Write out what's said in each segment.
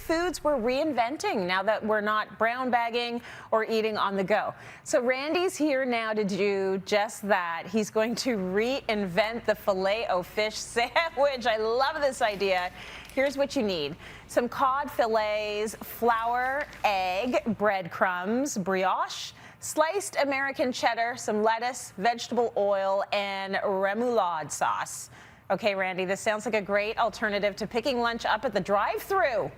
foods we're reinventing now that we're not brown bagging or eating on the go. So Randy's here now to do just that. He's going to reinvent the filet-o-fish sandwich. I love this idea. Here's what you need. Some cod fillets, flour, egg, breadcrumbs, brioche, sliced American cheddar, some lettuce, vegetable oil, and remoulade sauce. Okay, Randy, this sounds like a great alternative to picking lunch up at the drive-thru.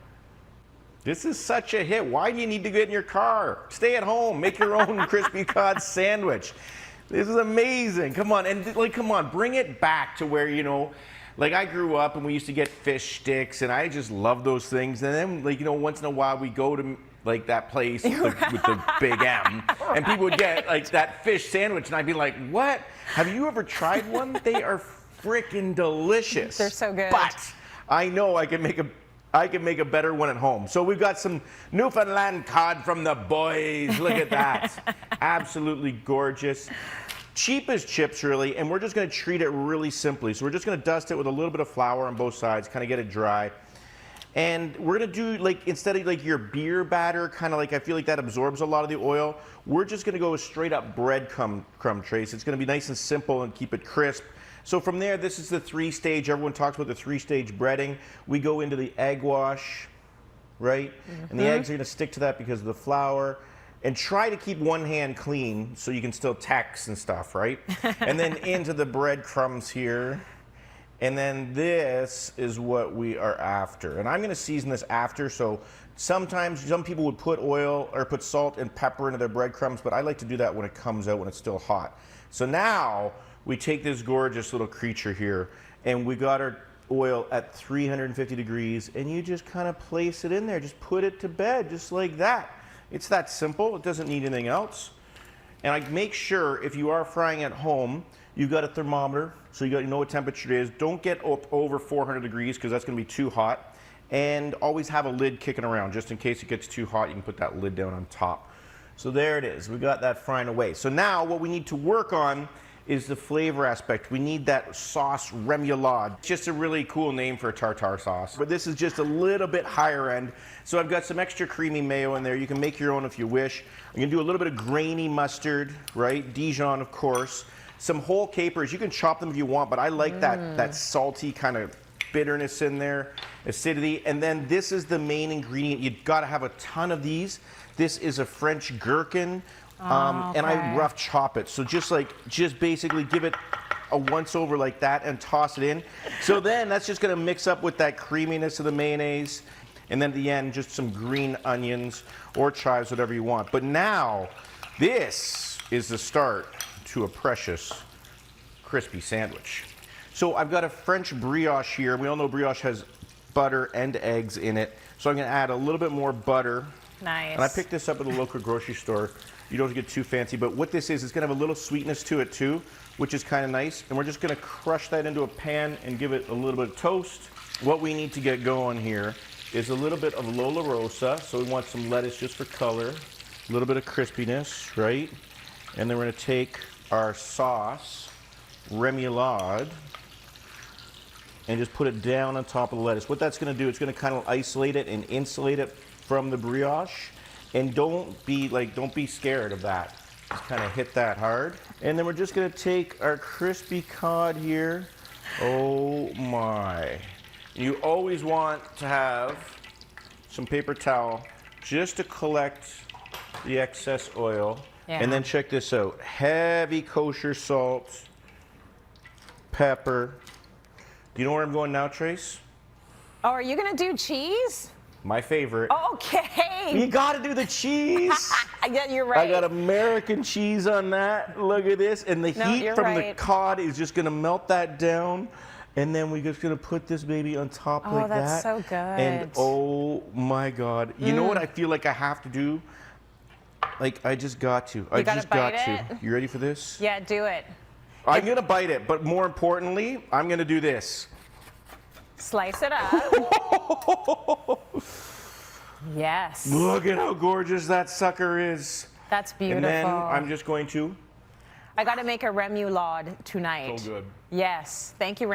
This is such a hit. Why do you need to get in your car? Stay at home. Make your own crispy cod sandwich. This is amazing. Come on. And like, come on, bring it back to where, you know, like I grew up and we used to get fish sticks and I just love those things. And then, like, you know, once in a while we go to like that place with the big M and people would get like that fish sandwich and I'd be like, what? Have you ever tried one? They are freaking delicious. They're so good. But I know I can make a better one at home. So we've got some Newfoundland cod from the boys. Look at that. Absolutely gorgeous. Cheap as chips, really, and we're just going to treat it really simply. So we're just going to dust it with a little bit of flour on both sides, kind of get it dry. And we're going to do, like, instead of like your beer batter, kind of like, I feel like that absorbs a lot of the oil, we're just going to go straight up breadcrumb trace. It's going to be nice and simple and keep it crisp. So from there, this is the three-stage, everyone talks about the three-stage breading. We go into the egg wash, right? And the eggs are going to stick to that because of the flour. And try to keep one hand clean so you can still text and stuff, right? And then into the breadcrumbs here. And then this is what we are after. And I'm going to season this after, so sometimes some people would put oil or put salt and pepper into their breadcrumbs, but I like to do that when it comes out, when it's still hot. So now we take this gorgeous little creature here and we got our oil at 350 degrees and you just kind of place it in there. Just put it to bed just like that. It's that simple. It doesn't need anything else. And I make sure if you are frying at home, you've got a thermometer, so you know what temperature it is. Don't get up over 400 degrees because that's going to be too hot. And always have a lid kicking around just in case it gets too hot. You can put that lid down on top. So there it is. We got that frying away. So now what we need to work on is the flavor aspect. We need that sauce remoulade. It's just a really cool name for a tartare sauce. But this is just a little bit higher end. So I've got some extra creamy mayo in there. You can make your own if you wish. I'm gonna do a little bit of grainy mustard, right? Dijon, of course. Some whole capers. You can chop them if you want, but I like that salty kind of bitterness in there, acidity. And then this is the main ingredient. You've got to have a ton of these. This is a French gherkin. And I rough chop it. So just basically give it a once over like that and toss it in. So then that's just going to mix up with that creaminess of the mayonnaise. And then at the end, just some green onions or chives, whatever you want. But now this is the start to a precious crispy sandwich. So I've got a French brioche here. We all know brioche has butter and eggs in it. So I'm going to add a little bit more butter. Nice. And I picked this up at a local grocery store. You don't get too fancy, but what this is, it's gonna have a little sweetness to it too, which is kind of nice. And we're just gonna crush that into a pan and give it a little bit of toast. What we need to get going here is a little bit of Lola Rosa. So we want some lettuce just for color, a little bit of crispiness, right? And then we're gonna take our sauce, remoulade, and just put it down on top of the lettuce. What that's gonna do, it's gonna kind of isolate it and insulate it from the brioche. And don't be scared of that. Just kind of hit that hard. And then we're just gonna take our crispy cod here. Oh my. You always want to have some paper towel just to collect the excess oil. Yeah. And then check this out. Heavy kosher salt, pepper. Do you know where I'm going now, Trace? Oh, are you gonna do cheese? My favorite. Okay. You gotta do the cheese. Yeah, you're right. I got American cheese on that. Look at this. And the heat from the cod is just gonna melt that down. And then we're just gonna put this baby on top like that. Oh, that's so good. And oh my God. You know what I feel like I have to do? Like, I just got to. I just got to. You ready for this? Yeah, do it. I'm gonna bite it, but more importantly, I'm gonna do this. Slice it up. Yes. Look at how gorgeous that sucker is. That's beautiful. And then I'm just going to. I got to make a remoulade tonight. So good. Yes. Thank you, Randy.